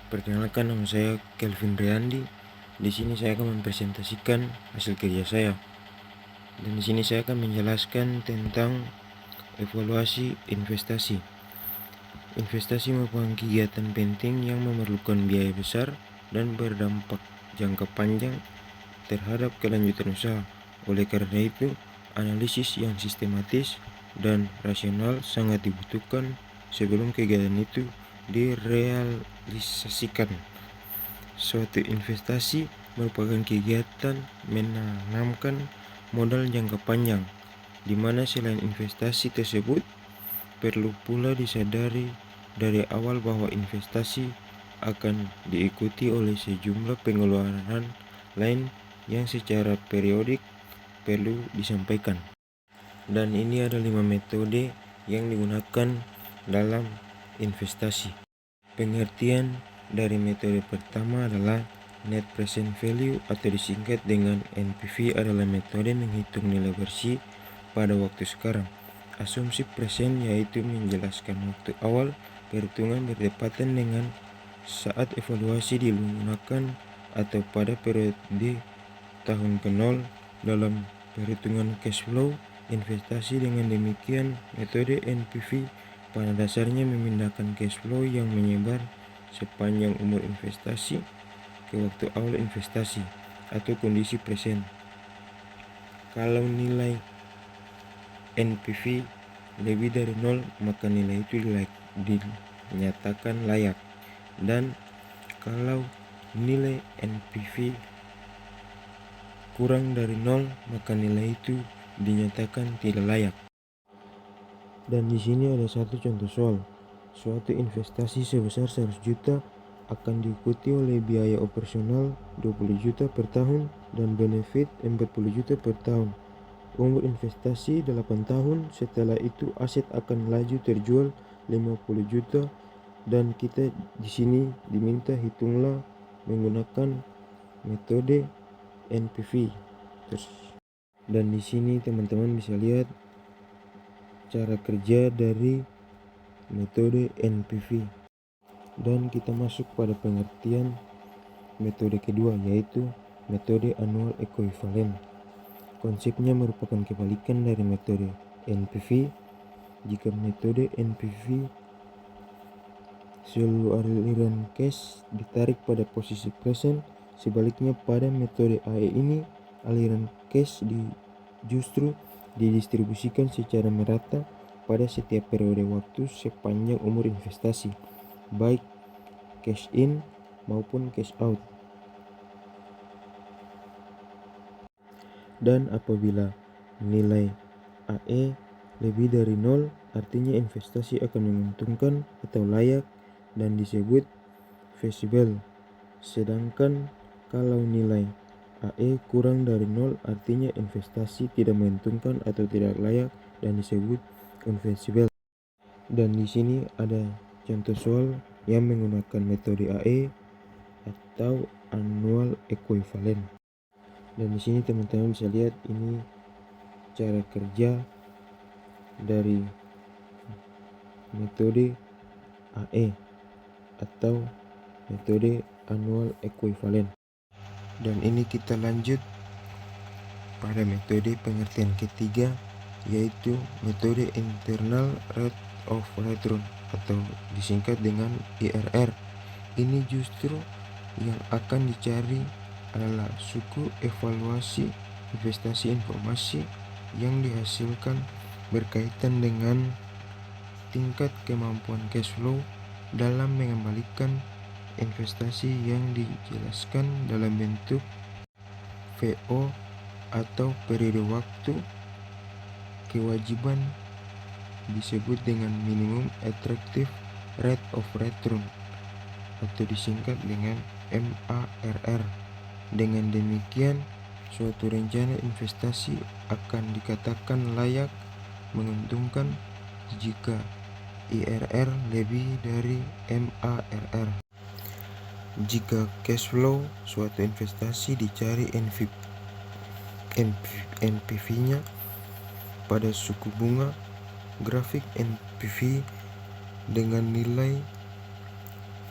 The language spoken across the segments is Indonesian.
Perkenalkan, nama saya Kelvin Riandi. Di sini saya akan mempresentasikan hasil kerja saya. Dan di sini saya akan menjelaskan tentang evaluasi investasi. Investasi merupakan kegiatan penting yang memerlukan biaya besar dan berdampak jangka panjang terhadap kelanjutan usaha. Oleh karena itu, analisis yang sistematis dan rasional sangat dibutuhkan sebelum kegiatan itu direalisasikan. Suatu investasi merupakan kegiatan menanamkan modal jangka panjang, di mana selain investasi tersebut, perlu pula disadari dari awal bahwa investasi akan diikuti oleh sejumlah pengeluaran lain yang secara periodik perlu disampaikan. Dan ini ada 5 metode yang digunakan dalam investasi. Pengertian dari metode pertama adalah Net Present Value atau disingkat dengan NPV adalah metode menghitung nilai bersih pada waktu sekarang. Asumsi present yaitu menjelaskan waktu awal perhitungan bertepatan dengan saat evaluasi digunakan atau pada periode tahun ke-0 dalam perhitungan cash flow investasi. Dengan demikian, metode NPV pada dasarnya memindahkan cash flow yang menyebar sepanjang umur investasi ke waktu awal investasi atau kondisi present. Kalau nilai NPV lebih dari 0, maka nilai itu dinyatakan layak. Dan kalau nilai NPV kurang dari 0, maka nilai itu dinyatakan tidak layak. Dan di sini ada satu contoh soal. Suatu investasi sebesar 100 juta akan diikuti oleh biaya operasional 20 juta per tahun dan benefit 40 juta per tahun. Umur investasi 8 tahun, setelah itu aset akan laju terjual 50 juta dan kita di sini diminta hitunglah menggunakan metode NPV. Dan di sini teman-teman bisa lihat cara kerja dari metode NPV. Dan kita masuk pada pengertian metode kedua, yaitu metode annual equivalent. Konsepnya merupakan kebalikan dari metode NPV. Jika metode NPV seluruh aliran cash ditarik pada posisi present, sebaliknya pada metode AE ini aliran cash justru didistribusikan secara merata pada setiap periode waktu sepanjang umur investasi, baik cash in maupun cash out. Dan apabila nilai AE lebih dari 0, artinya investasi akan menguntungkan atau layak dan disebut feasible. Sedangkan kalau nilai AE kurang dari 0, artinya investasi tidak menguntungkan atau tidak layak dan disebut unfeasible. Dan di sini ada contoh soal yang menggunakan metode AE atau annual equivalent. Dan di sini teman-teman bisa lihat ini cara kerja dari metode AE atau metode annual equivalent. Dan ini kita lanjut pada metode pengertian ketiga, yaitu metode internal rate of return atau disingkat dengan IRR. Ini justru yang akan dicari adalah suku evaluasi investasi informasi yang dihasilkan berkaitan dengan tingkat kemampuan cash flow dalam mengembalikan investasi yang dijelaskan dalam bentuk VO atau periode waktu kewajiban disebut dengan minimum attractive rate of return atau disingkat dengan MARR. Dengan demikian, suatu rencana investasi akan dikatakan layak menguntungkan jika IRR lebih dari MARR. Jika cash flow suatu investasi dicari NPV-nya pada suku bunga grafik NPV dengan nilai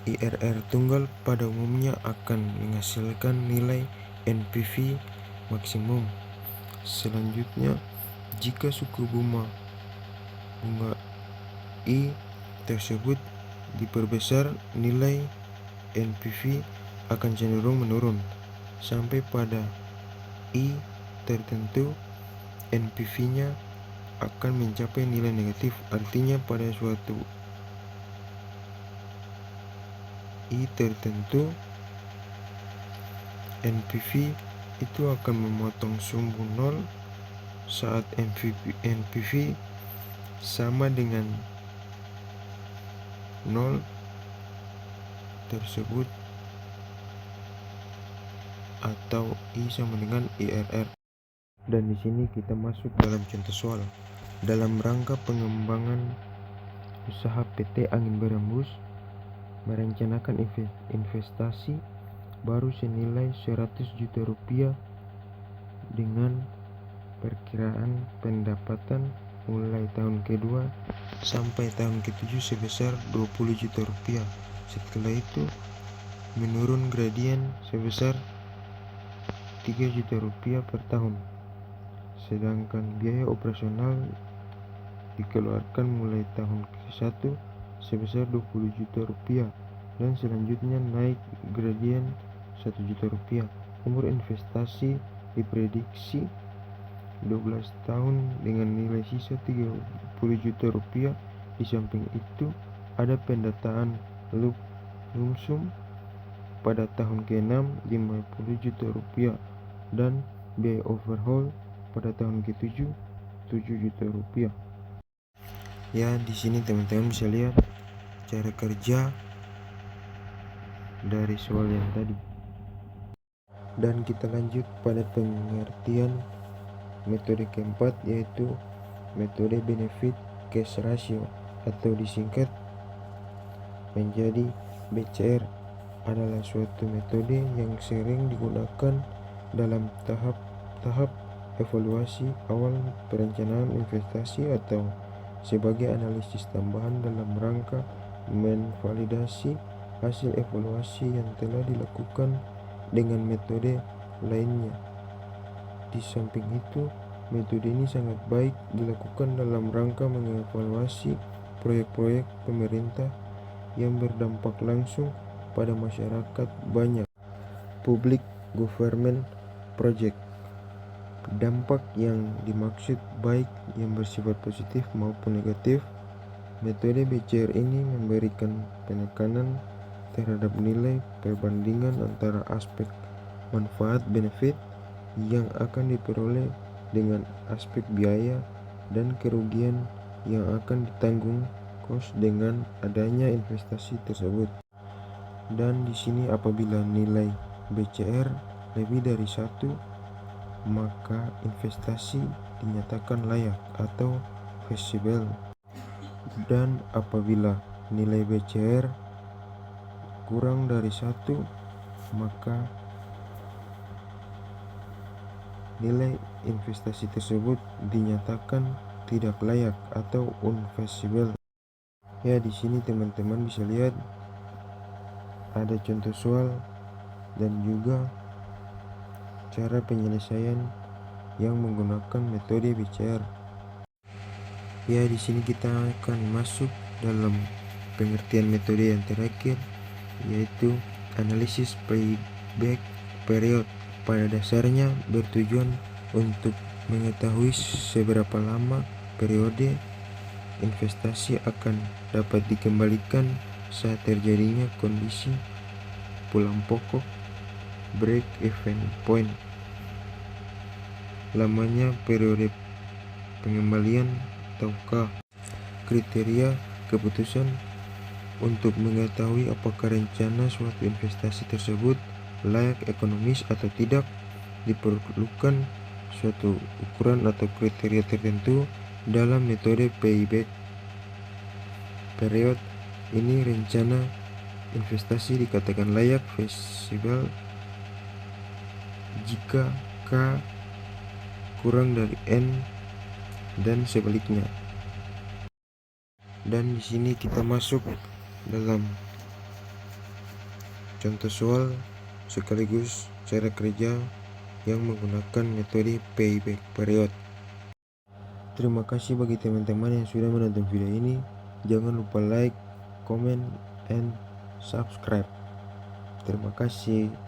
IRR tunggal pada umumnya akan menghasilkan nilai NPV maksimum. Selanjutnya, jika suku bunga I tersebut diperbesar, nilai NPV akan cenderung menurun sampai pada I tertentu NPV-nya akan mencapai nilai negatif. Artinya pada suatu I tertentu NPV itu akan memotong sumbu 0 saat NPV sama dengan 0 tersebut atau I sama dengan IRR. Dan di sini kita masuk dalam contoh soal. Dalam rangka pengembangan usaha PT Angin Berembus merencanakan investasi baru senilai 100 juta rupiah dengan perkiraan pendapatan mulai tahun kedua sampai tahun ke-7 sebesar 20 juta rupiah. Setelah itu menurun gradien sebesar 3 juta rupiah per tahun. Sedangkan biaya operasional dikeluarkan mulai tahun ke-1 sebesar 20 juta rupiah dan selanjutnya naik gradien 1 juta rupiah. Umur investasi diprediksi 12 tahun dengan nilai sisa 30 juta rupiah. Di samping itu ada pendataan lump sum pada tahun ke-6 50 juta rupiah dan biaya overhaul pada tahun ke-7 7 juta rupiah. Ya, di sini teman-teman bisa lihat cara kerja dari soal yang tadi. Dan kita lanjut pada pengertian metode keempat, yaitu metode benefit cash ratio atau disingkat menjadi BCR. Adalah suatu metode yang sering digunakan dalam tahap evaluasi awal perencanaan investasi atau sebagai analisis tambahan dalam rangka menvalidasi hasil evaluasi yang telah dilakukan dengan metode lainnya. Di samping itu, metode ini sangat baik dilakukan dalam rangka mengevaluasi proyek-proyek pemerintah yang berdampak langsung pada masyarakat banyak. Public government project. Dampak yang dimaksud baik yang bersifat positif maupun negatif. Metode BCR ini memberikan penekanan terhadap nilai perbandingan antara aspek manfaat benefit yang akan diperoleh dengan aspek biaya dan kerugian yang akan ditanggung kos dengan adanya investasi tersebut. Dan di sini apabila nilai BCR lebih dari 1, maka investasi dinyatakan layak atau feasible. Dan apabila nilai BCR kurang dari 1, maka nilai investasi tersebut dinyatakan tidak layak atau unfeasible. Ya, di sini teman-teman bisa lihat ada contoh soal dan juga cara penyelesaian yang menggunakan metode BCR. Ya, di sini kita akan masuk dalam pengertian metode yang terakhir, yaitu analisis payback period. Pada dasarnya bertujuan untuk mengetahui seberapa lama periode investasi akan dapat dikembalikan saat terjadinya kondisi pulang pokok break even point. Lamanya periode pengembalian atau kriteria keputusan untuk mengetahui apakah rencana suatu investasi tersebut layak ekonomis atau tidak. Diperlukan suatu ukuran atau kriteria tertentu dalam metode payback period. Ini rencana investasi dikatakan layak feasible jika K kurang dari N dan sebaliknya. Dan di sini kita masuk dalam contoh soal sekaligus cara kerja yang menggunakan metode payback period. Terima kasih bagi teman-teman yang sudah menonton video ini. Jangan lupa like, comment, and subscribe. Terima kasih.